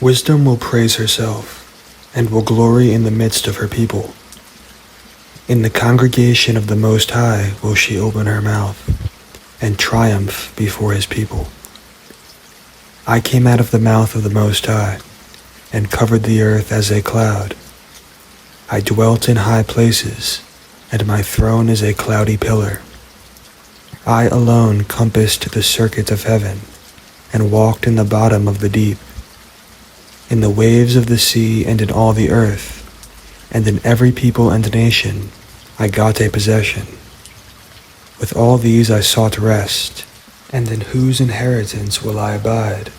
Wisdom will praise herself, and will glory in the midst of her people. In the congregation of the Most High will she open her mouth, and triumph before his people. I came out of the mouth of the Most High, and covered the earth as a cloud. I dwelt in high places, and my throne is a cloudy pillar. I alone compassed the circuit of heaven, and walked in the bottom of the deep. In the waves of the sea and in all the earth, and in every people and nation, I got a possession. With all these I sought rest, and in whose inheritance will I abide?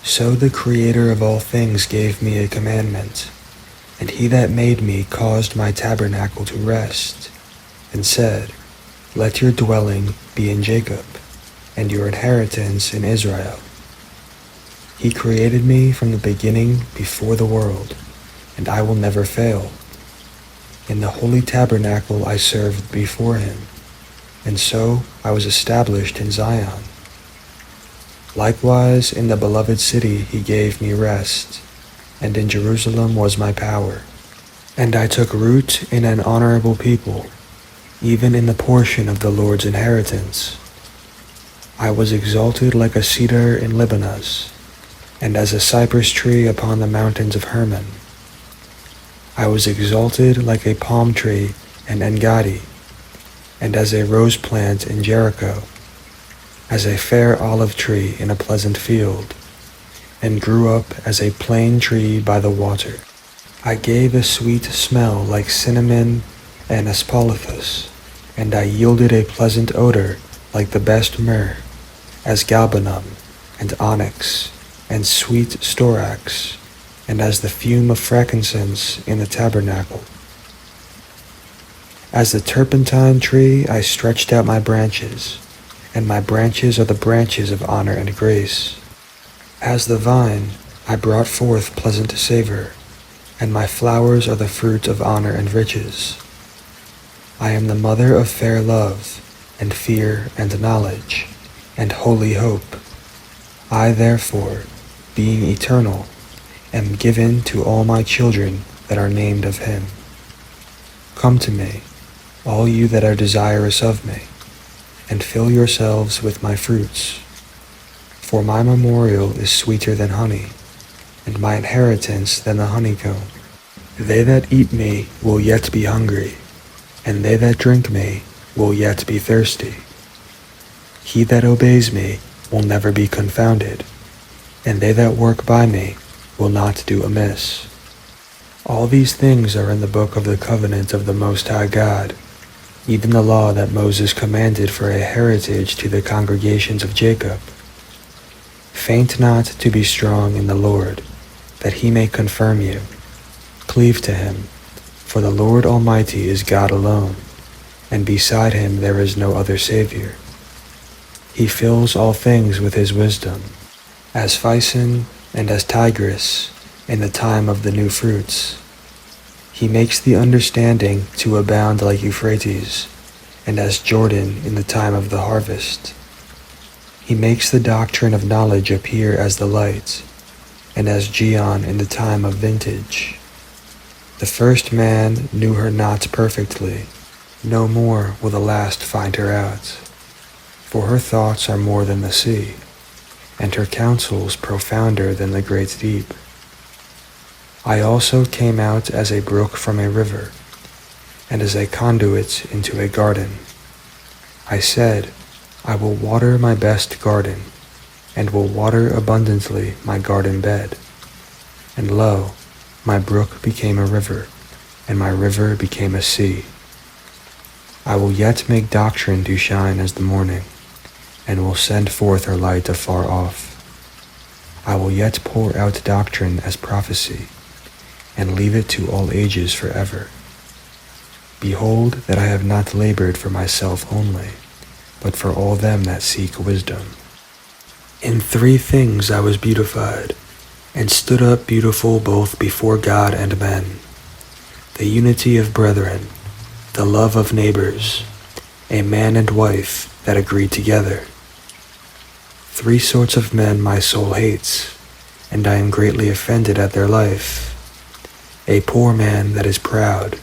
So the Creator of all things gave me a commandment, and he that made me caused my tabernacle to rest, and said, Let your dwelling be in Jacob, and your inheritance in Israel. He created me from the beginning before the world, and I will never fail. In the holy tabernacle I served before him, and so I was established in Zion. Likewise in the beloved city he gave me rest, and in Jerusalem was my power. And I took root in an honorable people, even in the portion of the Lord's inheritance. I was exalted like a cedar in Lebanon, and as a cypress tree upon the mountains of Hermon. I was exalted like a palm tree in En-Gedi, and as a rose plant in Jericho, as a fair olive tree in a pleasant field, and grew up as a plane tree by the water. I gave a sweet smell like cinnamon and aspalathus, and I yielded a pleasant odor like the best myrrh, as galbanum and onyx and sweet storax, and as the fume of frankincense in the tabernacle. As the turpentine tree I stretched out my branches, and my branches are the branches of honor and grace. As the vine I brought forth pleasant savor, and my flowers are the fruit of honor and riches. I am the mother of fair love, and fear and knowledge, and holy hope. I therefore, being eternal, am given to all my children that are named of him. Come to me, all you that are desirous of me, and fill yourselves with my fruits. For my memorial is sweeter than honey, and my inheritance than the honeycomb. They that eat me will yet be hungry, and they that drink me will yet be thirsty. He that obeys me will never be confounded, and they that work by me will not do amiss. All these things are in the book of the covenant of the Most High God, even the law that Moses commanded for a heritage to the congregations of Jacob. Faint not to be strong in the Lord, that he may confirm you. Cleave to him, for the Lord Almighty is God alone, and beside him there is no other Savior. He fills all things with his wisdom, as Physon and as Tigris in the time of the new fruits. He makes the understanding to abound like Euphrates, and as Jordan in the time of the harvest. He makes the doctrine of knowledge appear as the light, and as Gion in the time of vintage. The first man knew her not perfectly, no more will the last find her out. For her thoughts are more than the sea, and her counsels profounder than the great deep. I also came out as a brook from a river, and as a conduit into a garden. I said, I will water my best garden, and will water abundantly my garden bed. And lo, my brook became a river, and my river became a sea. I will yet make doctrine to shine as the morning, and will send forth her light afar off. I will yet pour out doctrine as prophecy, and leave it to all ages forever. Behold that I have not labored for myself only, but for all them that seek wisdom. In 3 things I was beautified, and stood up beautiful both before God and men: the unity of brethren, the love of neighbors, a man and wife that agree together. 3 sorts of men my soul hates, and I am greatly offended at their life. A poor man that is proud,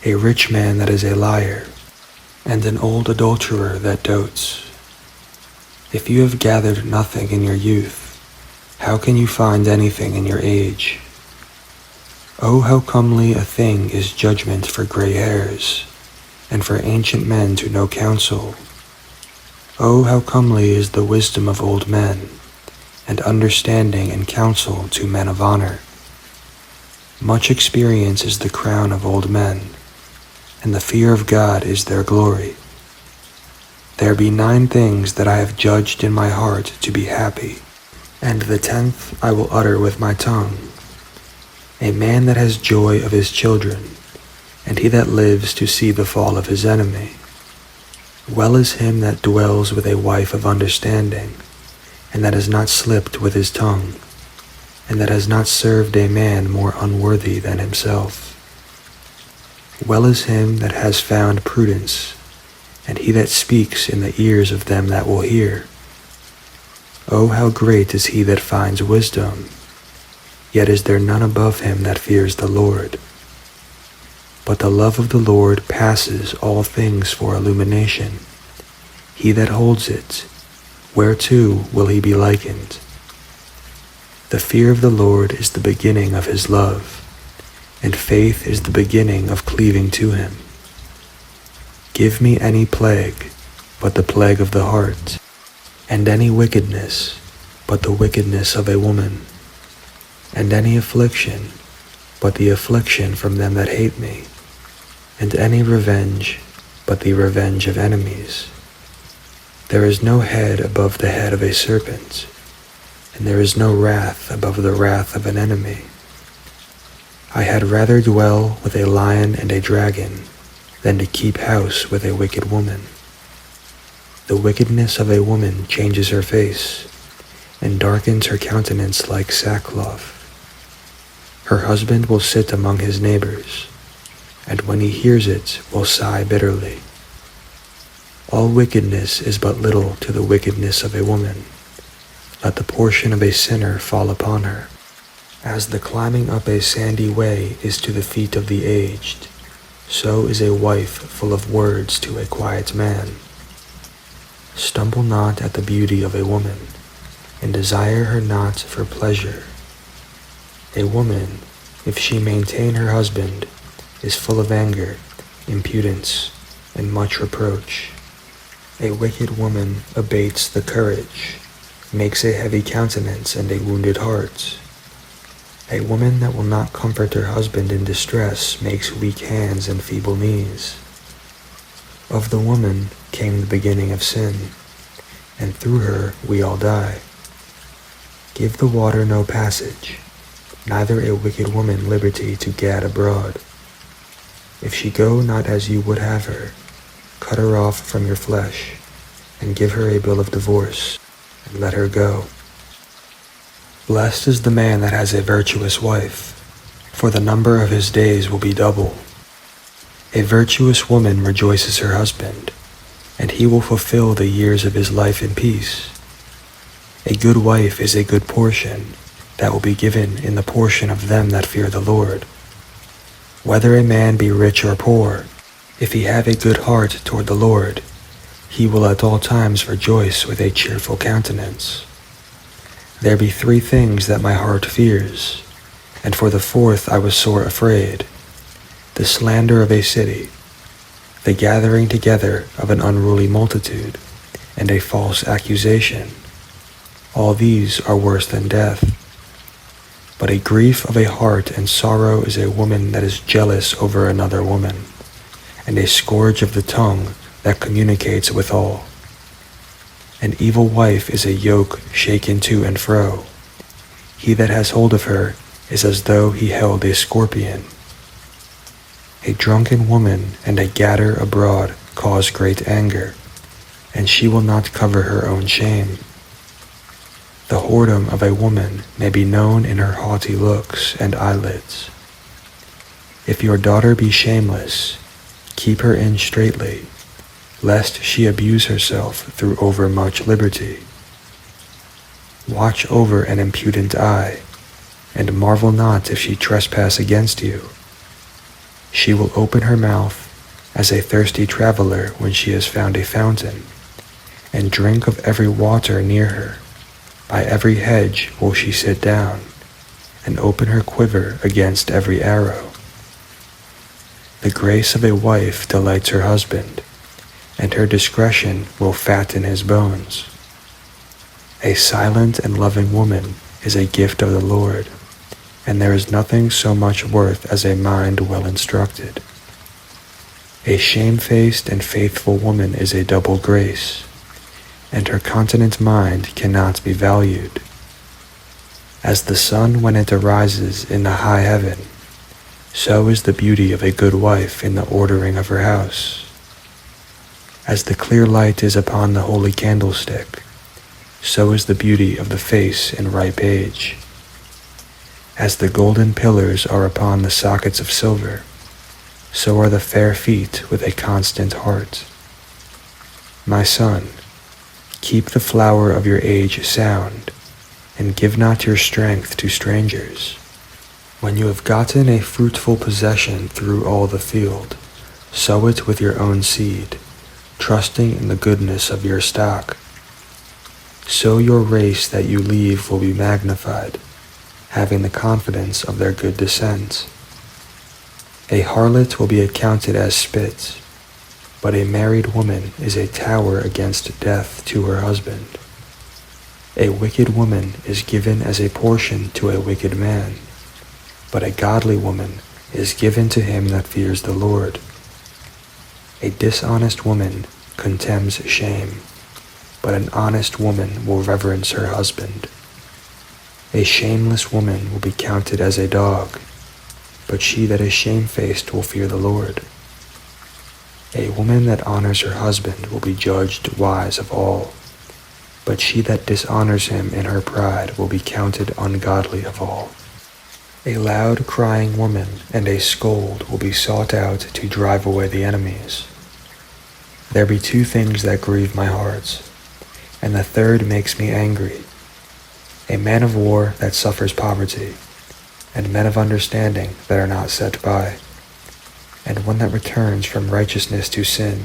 a rich man that is a liar, and an old adulterer that dotes. If you have gathered nothing in your youth, how can you find anything in your age? Oh, how comely a thing is judgment for gray hairs, and for ancient men to know counsel. Oh, how comely is the wisdom of old men, and understanding and counsel to men of honor. Much experience is the crown of old men, and the fear of God is their glory. There be 9 things that I have judged in my heart to be happy, and the 10th I will utter with my tongue. A man that has joy of his children, and he that lives to see the fall of his enemy. Well is him that dwells with a wife of understanding, and that has not slipped with his tongue, and that has not served a man more unworthy than himself. Well is him that has found prudence, and he that speaks in the ears of them that will hear. Oh, how great is he that finds wisdom! Yet is there none above him that fears the Lord. But the love of the Lord passes all things for illumination. He that holds it, whereto will he be likened? The fear of the Lord is the beginning of his love, and faith is the beginning of cleaving to him. Give me any plague, but the plague of the heart, and any wickedness, but the wickedness of a woman, and any affliction, but the affliction from them that hate me, and any revenge, but the revenge of enemies. There is no head above the head of a serpent, and there is no wrath above the wrath of an enemy. I had rather dwell with a lion and a dragon than to keep house with a wicked woman. The wickedness of a woman changes her face, and darkens her countenance like sackcloth. Her husband will sit among his neighbors, and when he hears it will sigh bitterly. All wickedness is but little to the wickedness of a woman. Let the portion of a sinner fall upon her. As the climbing up a sandy way is to the feet of the aged, so is a wife full of words to a quiet man. Stumble not at the beauty of a woman, and desire her not for pleasure. A woman, if she maintain her husband, is full of anger, impudence, and much reproach. A wicked woman abates the courage, makes a heavy countenance and a wounded heart. A woman that will not comfort her husband in distress makes weak hands and feeble knees. Of the woman came the beginning of sin, and through her we all die. Give the water no passage, neither a wicked woman liberty to gad abroad. If she go not as you would have her, cut her off from your flesh, and give her a bill of divorce, and let her go. Blessed is the man that has a virtuous wife, for the number of his days will be double. A virtuous woman rejoices her husband, and he will fulfill the years of his life in peace. A good wife is a good portion, that will be given in the portion of them that fear the Lord. Whether a man be rich or poor, if he have a good heart toward the Lord, he will at all times rejoice with a cheerful countenance. There be 3 things that my heart fears, and for the 4th I was sore afraid: the slander of a city, the gathering together of an unruly multitude, and a false accusation. All these are worse than death. But a grief of a heart and sorrow is a woman that is jealous over another woman, and a scourge of the tongue that communicates withal. An evil wife is a yoke shaken to and fro. He that has hold of her is as though he held a scorpion. A drunken woman and a gatter abroad cause great anger, and she will not cover her own shame. The whoredom of a woman may be known in her haughty looks and eyelids. If your daughter be shameless, keep her in straitly, lest she abuse herself through overmuch liberty. Watch over an impudent eye, and marvel not if she trespass against you. She will open her mouth as a thirsty traveler when she has found a fountain, and drink of every water near her. By every hedge will she sit down, and open her quiver against every arrow. The grace of a wife delights her husband, and her discretion will fatten his bones. A silent and loving woman is a gift of the Lord, and there is nothing so much worth as a mind well instructed. A shamefaced and faithful woman is a double grace, and her continent mind cannot be valued. As the sun when it arises in the high heaven, so is the beauty of a good wife in the ordering of her house. As the clear light is upon the holy candlestick, so is the beauty of the face in ripe age. As the golden pillars are upon the sockets of silver, so are the fair feet with a constant heart. My son, keep the flower of your age sound, and give not your strength to strangers. When you have gotten a fruitful possession through all the field, sow it with your own seed, trusting in the goodness of your stock. So your race that you leave will be magnified, having the confidence of their good descent. A harlot will be accounted as spit, but a married woman is a tower against death to her husband. A wicked woman is given as a portion to a wicked man, but a godly woman is given to him that fears the Lord. A dishonest woman contemns shame, but an honest woman will reverence her husband. A shameless woman will be counted as a dog, but she that is shamefaced will fear the Lord. A woman that honors her husband will be judged wise of all, but she that dishonors him in her pride will be counted ungodly of all. A loud crying woman and a scold will be sought out to drive away the enemies. There be two things that grieve my heart, and the third makes me angry: a man of war that suffers poverty, and men of understanding that are not set by, and one that returns from righteousness to sin.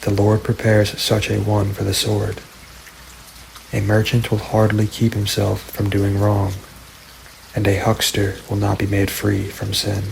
The Lord prepares such a one for the sword. A merchant will hardly keep himself from doing wrong, and a huckster will not be made free from sin.